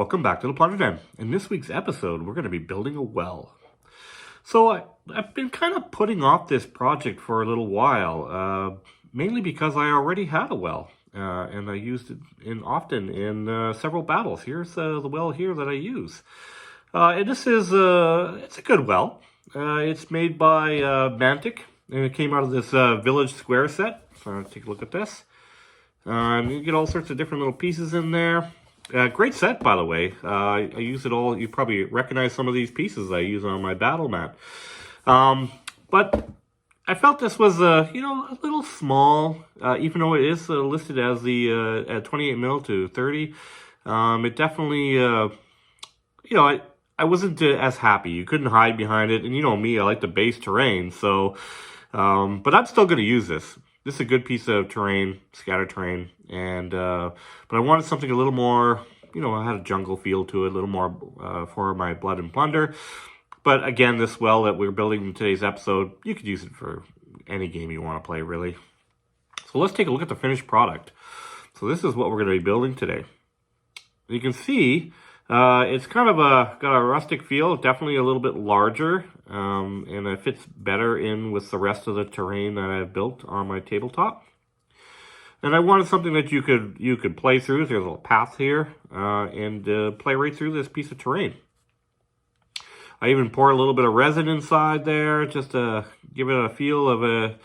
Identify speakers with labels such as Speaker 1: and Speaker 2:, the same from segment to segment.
Speaker 1: welcome back to the Plunder Den. In this week's episode, we're going to be building a well. So I've been kind of putting off this project for a little while, mainly because I already had a well, and I used it often in several battles. Here's the well here that I use. And this is it's a good well. It's made by Mantic, and it came out of this Village Square set. So take a look at this. You get all sorts of different little pieces in there. Great set, by the way. I use it all. You probably recognize some of these pieces I use on my battle mat. But I felt this was, a little small, even though it is listed as the at 28 mil to 30. It definitely, I wasn't as happy. You couldn't hide behind it, and you know me, I like the base terrain. So, but I'm still going to use this. This is a good piece of terrain, scatter terrain, and but I wanted something a little more, I had a jungle feel to it, a little more for my Blood and Plunder. But again, this well that we're building in today's episode, you could use it for any game you want to play, really. So let's take a look at the finished product. So this is what we're going to be building today. You can see it's kind of got a rustic feel, definitely a little bit larger, and it fits better in with the rest of the terrain that I've built on my tabletop. And I wanted something that you could play through. There's a little path here, and play right through this piece of terrain. I even pour a little bit of resin inside there, just to give it a feel of an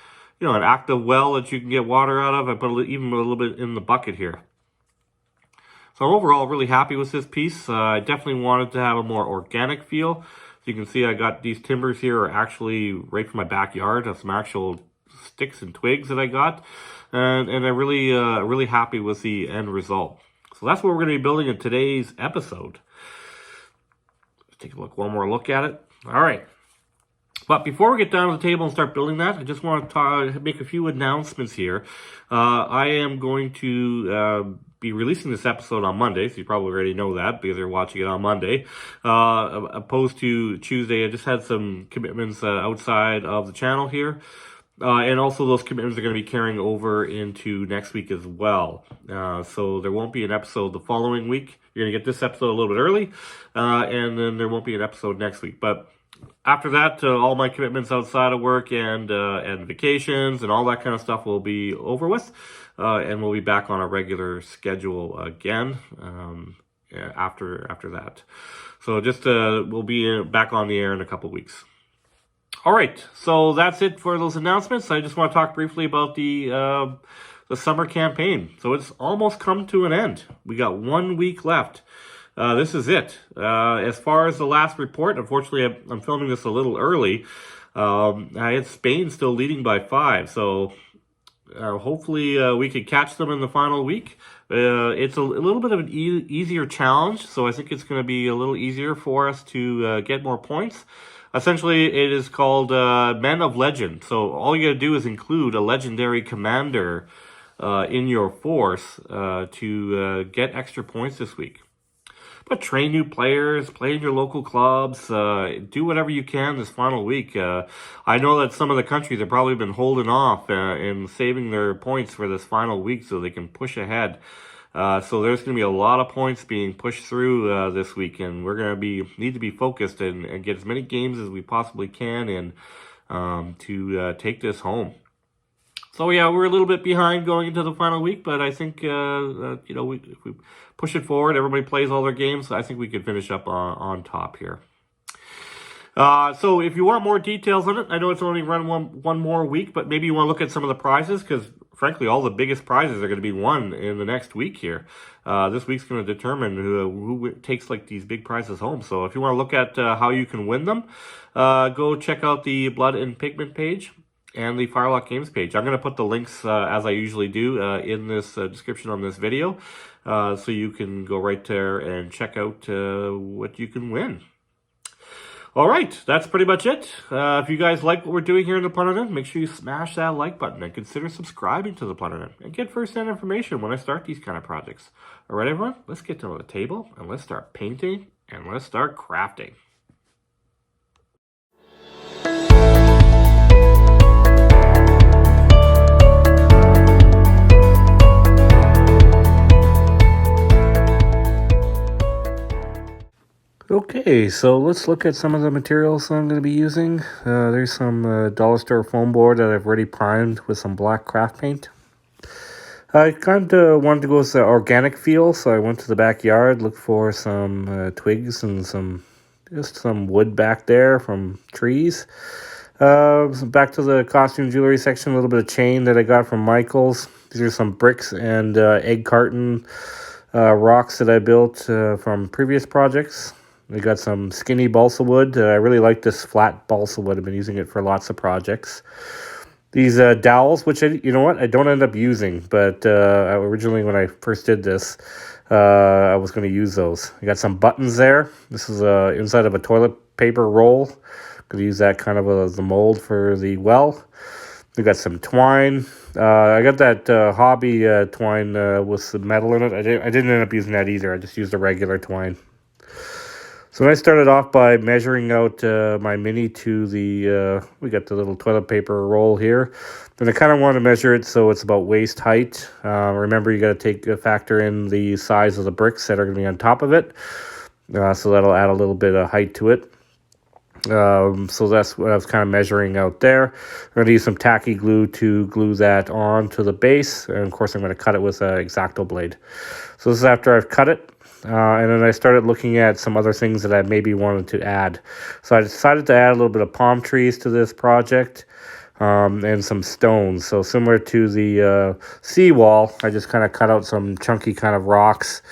Speaker 1: active well that you can get water out of. I put even a little bit in the bucket here. So overall, really happy with this piece. I definitely wanted to have a more organic feel. So you can see I got these timbers here are actually right from my backyard. Some actual sticks and twigs that I got. And I'm really happy with the end result. So that's what we're going to be building in today's episode. Let's take one more look at it. All right. But before we get down to the table and start building that, I just want to make a few announcements here. I am going to be releasing this episode on Monday, so you probably already know that because you're watching it on Monday, opposed to Tuesday. I just had some commitments outside of the channel here, and also those commitments are going to be carrying over into next week as well. So there won't be an episode the following week. You're going to get this episode a little bit early, and then there won't be an episode next week. But after that, all my commitments outside of work and vacations and all that kind of stuff will be over with. And we'll be back on a regular schedule again after that. So just we'll be back on the air in a couple weeks. All right, so that's it for those announcements. I just want to talk briefly about the summer campaign. So it's almost come to an end. We got 1 week left. This is it. As far as the last report, unfortunately, I'm filming this a little early. I had Spain still leading by 5, so hopefully we could catch them in the final week. It's a little bit of an easier challenge, so I think it's going to be a little easier for us to get more points. Essentially, it is called Men of Legend. So all you got to do is include a legendary commander in your force to get extra points this week. But train new players, play in your local clubs, do whatever you can this final week. I know that some of the countries have probably been holding off and saving their points for this final week so they can push ahead. So there's going to be a lot of points being pushed through this week, and we're going to need to be focused and get as many games as we possibly can in to take this home. So yeah, we're a little bit behind going into the final week, but I think if we push it forward, everybody plays all their games, I think we could finish up on top here. So if you want more details on it, I know it's only run one more week, but maybe you want to look at some of the prizes, because frankly, all the biggest prizes are going to be won in the next week here. This week's going to determine who takes these big prizes home. So if you want to look at how you can win them, go check out the Blood and Pigment page and the Firelock Games page. I'm going to put the links, as I usually do, in this description on this video, so you can go right there and check out what you can win. All right, that's pretty much it. If you guys like what we're doing here in the Plunder Den, make sure you smash that like button and consider subscribing to the Plunder Den and get first-hand information when I start these kind of projects. All right, everyone, let's get to the table and let's start painting and let's start crafting. Okay, so let's look at some of the materials I'm going to be using. There's some dollar store foam board that I've already primed with some black craft paint. I kind of wanted to go with the organic feel, so I went to the backyard, looked for some twigs and just some wood back there from trees. So back to the costume jewelry section, a little bit of chain that I got from Michael's. These are some bricks and egg carton rocks that I built from previous projects. We got some skinny balsa wood. I really like this flat balsa wood. I've been using it for lots of projects. These dowels, which you know what, I don't end up using, but originally when I first did this, I was going to use those. I got some buttons there. This is inside of a toilet paper roll. Going to use that kind of as the mold for the well. We got some twine. I got that hobby twine with some metal in it. I didn't end up using that either. I just used the regular twine. So I started off by measuring out my mini to we got the little toilet paper roll here. Then I kind of want to measure it so it's about waist height. Remember, you got to factor in the size of the bricks that are going to be on top of it. So that'll add a little bit of height to it. So that's what I was kind of measuring out there. I'm going to use some tacky glue to glue that on to the base. And of course, I'm going to cut it with an X-Acto blade. So this is after I've cut it. And then I started looking at some other things that I maybe wanted to add. So I decided to add a little bit of palm trees to this project and some stones. So similar to the seawall, I just kind of cut out some chunky kind of rocks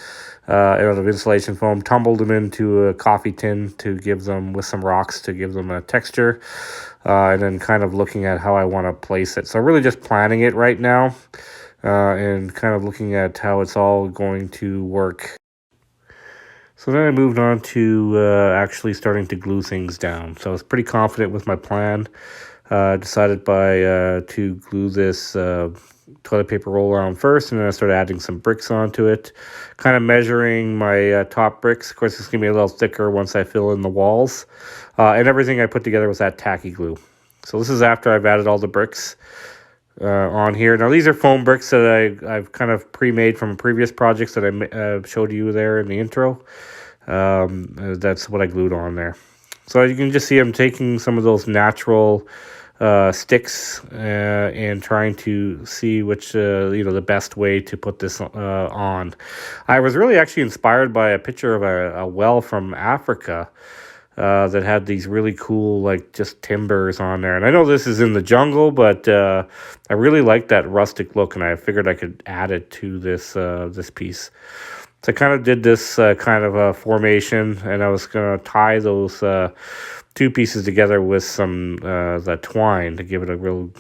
Speaker 1: out of insulation foam, tumbled them into a coffee tin to give them, with some rocks to give them a texture, and then kind of looking at how I want to place it. So really just planning it right now and kind of looking at how it's all going to work. So then I moved on to actually starting to glue things down. So I was pretty confident with my plan. Decided to glue this toilet paper roll on first, and then I started adding some bricks onto it. Kind of measuring my top bricks. Of course, it's going to be a little thicker once I fill in the walls. And everything I put together was that tacky glue. So this is after I've added all the bricks on here. Now these are foam bricks that I've kind of pre-made from previous projects that I showed you there in the intro. That's what I glued on there. So you can just see I'm taking some of those natural sticks and trying to see which the best way to put this on. I was really actually inspired by a picture of a well from Africa that had these really cool, like, just timbers on there. And I know this is in the jungle, but I really like that rustic look, and I figured I could add it to this piece. So I kind of did this kind of a formation, and I was going to tie those two pieces together with some the twine to give it a real,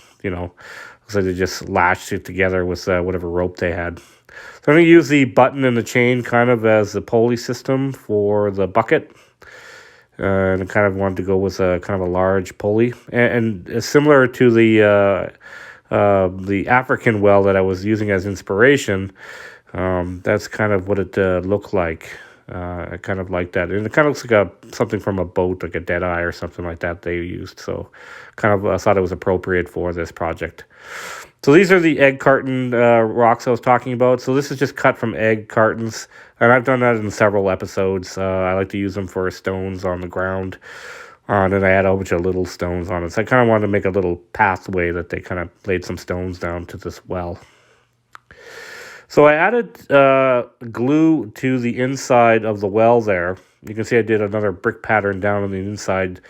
Speaker 1: so they just latched it together with whatever rope they had. So I'm going to use the button and the chain kind of as the pulley system for the bucket. And I kind of wanted to go with a kind of a large pulley. And similar to the African well that I was using as inspiration, that's kind of what it looked like. I kind of like that. And it kind of looks like something from a boat, like a Deadeye or something like that they used. So kind of I thought it was appropriate for this project. So these are the egg carton rocks I was talking about. So this is just cut from egg cartons. And I've done that in several episodes. I like to use them for stones on the ground. And then I add a whole bunch of little stones on it. So I kind of wanted to make a little pathway that they kind of laid some stones down to this well. So I added glue to the inside of the well there. You can see I did another brick pattern down on the inside.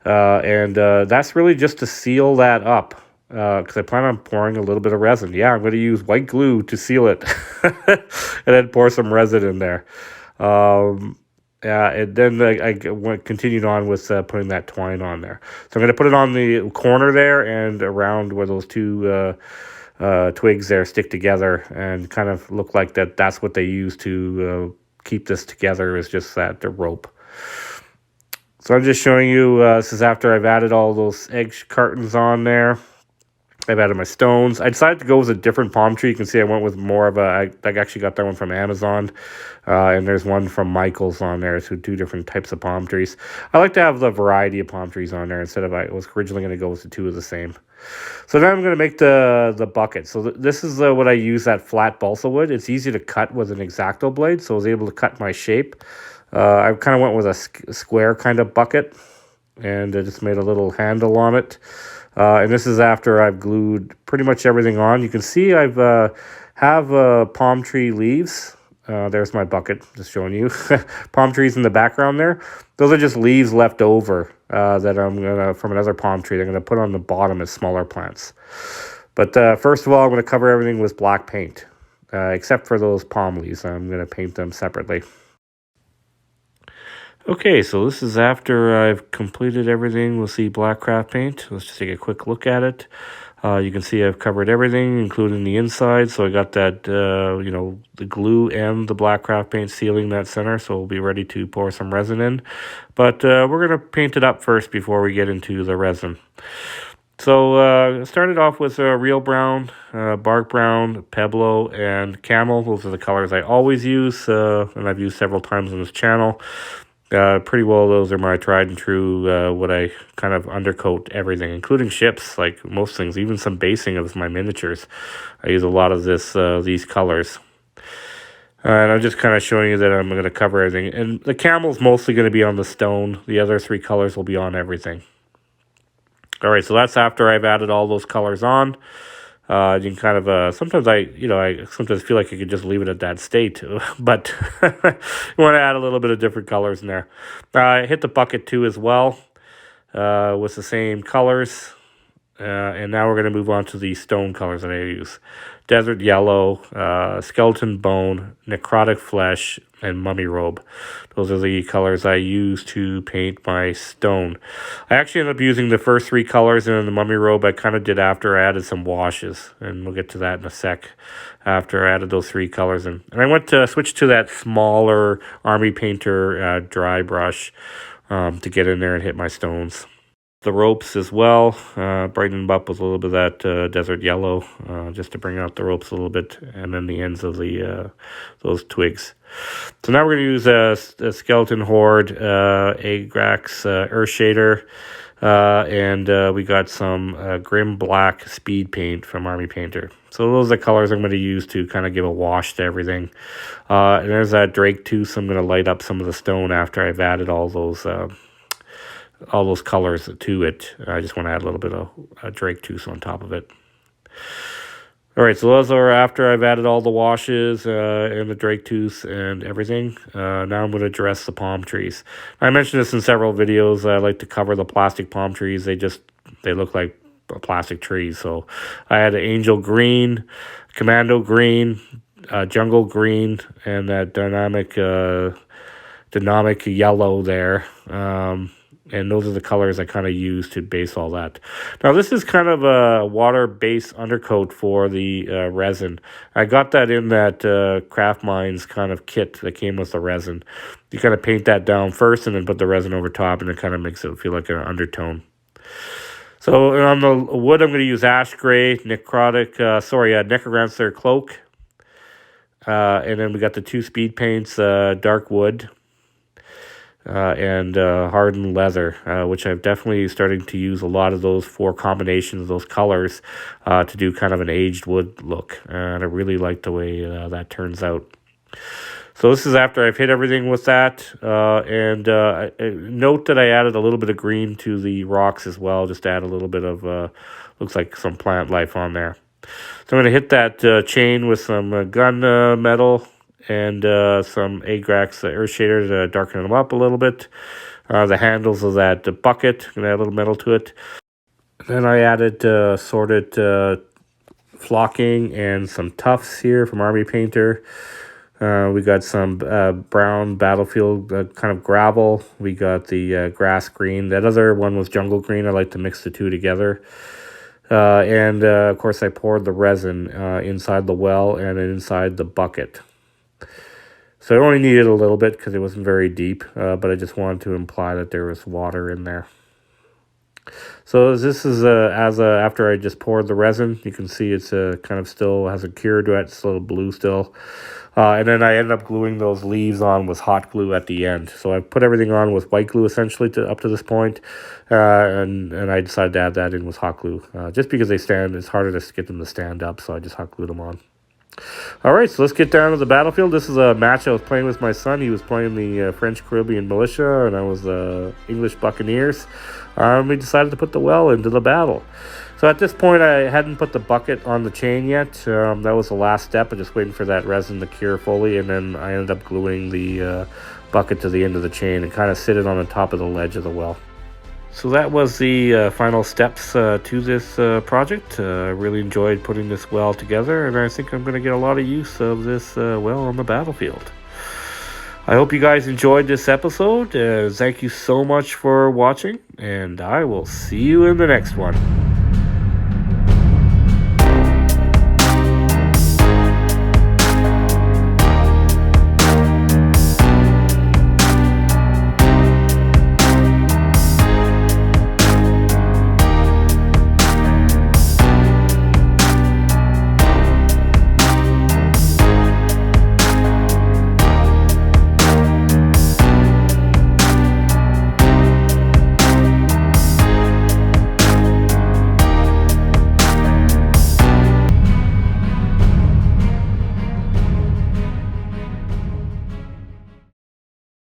Speaker 1: And that's really just to seal that up. Because I plan on pouring a little bit of resin. Yeah, I'm going to use white glue to seal it. And then pour some resin in there. And then I continued on with putting that twine on there. So I'm going to put it on the corner there and around where those two twigs there stick together and kind of look like that's what they use to keep this together, is just the rope. So I'm just showing you, this is after I've added all those egg cartons on there. I've added my stones. I decided to go with a different palm tree. You can see I went with more of I actually got that one from Amazon. And there's one from Michael's on there. So two different types of palm trees. I like to have the variety of palm trees on there instead of I was originally going to go with the two of the same. So now I'm going to make the bucket. So this is what I use, that flat balsa wood. It's easy to cut with an X-Acto blade. So I was able to cut my shape I kind of went with a square kind of bucket, and I just made a little handle on it. And this is after I've glued pretty much everything on. You can see I've have palm tree leaves. There's my bucket, just showing you. Palm trees in the background there. Those are just leaves left over that I'm gonna from another palm tree. I'm gonna put on the bottom as smaller plants. But first of all, I'm gonna cover everything with black paint, except for those palm leaves. I'm gonna paint them separately. Okay, so this is after I've completed everything with the black craft paint. Let's just take a quick look at it. You can see I've covered everything, including the inside. So I got that, the glue and the black craft paint sealing that center. So we'll be ready to pour some resin in. But we're going to paint it up first before we get into the resin. So started off with real brown, bark brown, Peblo, and camel. Those are the colors I always use, and I've used several times on this channel. Pretty well, those are my tried and true, what I kind of undercoat everything, including ships, like most things, even some basing of my miniatures. I use a lot of these colors. And I'm just kind of showing you that I'm going to cover everything. And the camel's mostly going to be on the stone. The other three colors will be on everything. All right, so that's after I've added all those colors on. You can kind of, sometimes I sometimes feel like I could just leave it at that state, but you want to add a little bit of different colors in there. I hit the bucket too as well, with the same colors. And now we're going to move on to the stone colors that I use. Desert yellow, skeleton bone, necrotic flesh, and mummy robe. Those are the colors I use to paint my stone. I actually ended up using the first three colors, and the mummy robe I kind of did after I added some washes. And we'll get to that in a sec after I added those three colors in. And I went to switch to that smaller Army Painter dry brush to get in there and hit my stones. The ropes as well, brighten them up with a little bit of that desert yellow, just to bring out the ropes a little bit, and then the ends of the those twigs. So now we're going to use a skeleton horde, Agrax earth shader, and we got some grim black speed paint from Army Painter. So those are the colors I'm going to use to kind of give a wash to everything. And there's that drake tooth. So I'm going to light up some of the stone after I've added all those colors to it. I just want to add a little bit of drake tooth on top of it. All right, so those are after I've added all the washes and the drake tooth and everything. Now I'm going to dress the palm trees. I mentioned this in several videos. I like to cover the plastic palm trees. They look like plastic trees. So I had an angel green, commando green, jungle green, and that dynamic yellow there. And those are the colors I kind of use to base all that. Now, this is kind of a water-based undercoat for the resin. I got that in that Craft Minds kind of kit that came with the resin. You kind of paint that down first and then put the resin over top, and it kind of makes it feel like an undertone. So on the wood, I'm going to use ash gray, necromancer cloak. And then we got the two speed paints, dark wood. And hardened leather, which I've definitely starting to use a lot of those four combinations of those colors to do kind of an aged wood look. And I really like the way that turns out. So this is after I've hit everything with that. And note that I added a little bit of green to the rocks as well, just to add a little bit of, looks like some plant life on there. So I'm going to hit that chain with some gun metal and some Agrax earth shader to darken them up a little bit. The handles of that bucket, going to add a little metal to it. Then I added sorted flocking and some tufts here from Army Painter. We got some brown battlefield kind of gravel. We got the grass green. That other one was jungle green. I like to mix the two together. And of course I poured the resin inside the well and inside the bucket. So I only needed a little bit because it wasn't very deep, but I just wanted to imply that there was water in there. So this is after I just poured the resin. You can see it's kind of still has a cure to it. It's a little blue still. And then I ended up gluing those leaves on with hot glue at the end. So I put everything on with white glue essentially up to this point, and I decided to add that in with hot glue just because they stand. It's harder to get them to stand up, so I just hot glued them on. All right, so let's get down to the battlefield. This is a match I was playing with my son. He was playing the French Caribbean Militia, and I was the English Buccaneers. We decided to put the well into the battle. So at this point, I hadn't put the bucket on the chain yet. That was the last step. I'm just waiting for that resin to cure fully, and then I ended up gluing the bucket to the end of the chain and kind of sit it on the top of the ledge of the well. So that was the final steps to this project. I really enjoyed putting this well together, and I think I'm going to get a lot of use of this well on the battlefield. I hope you guys enjoyed this episode. Thank you so much for watching, and I will see you in the next one.